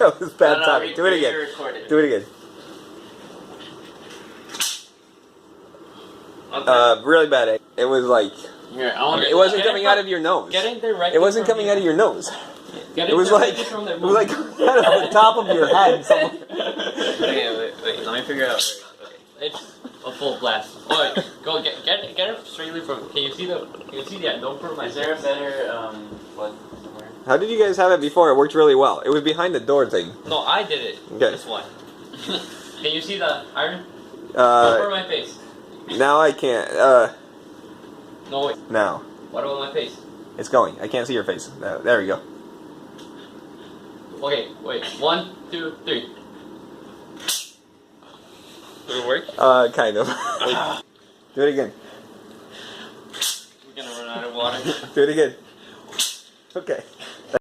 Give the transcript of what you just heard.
That was bad No, timing. Do it again. Do it again. Okay. Really bad. It was like Here, it wasn't coming out of your nose. Getting directly It wasn't coming out of your nose. It was like coming out of the top of your head. Okay, wait. Let me figure it out. Okay. It's a full blast. Oh, wait, go get it straightly from. Can you see the don't put my. Is there a better plug somewhere? How did you guys have it before? It worked really well. It was behind the door thing. No, I did it. Okay. This one. Can you see the iron? Uh, Over my face. now I can't. No wait. Now What about my face? it's going. I can't see your face. There we go. Okay, wait. 1, 2, 3. Did it work? Kind of. Do it again. We're gonna run out of water. Do it again. Okay.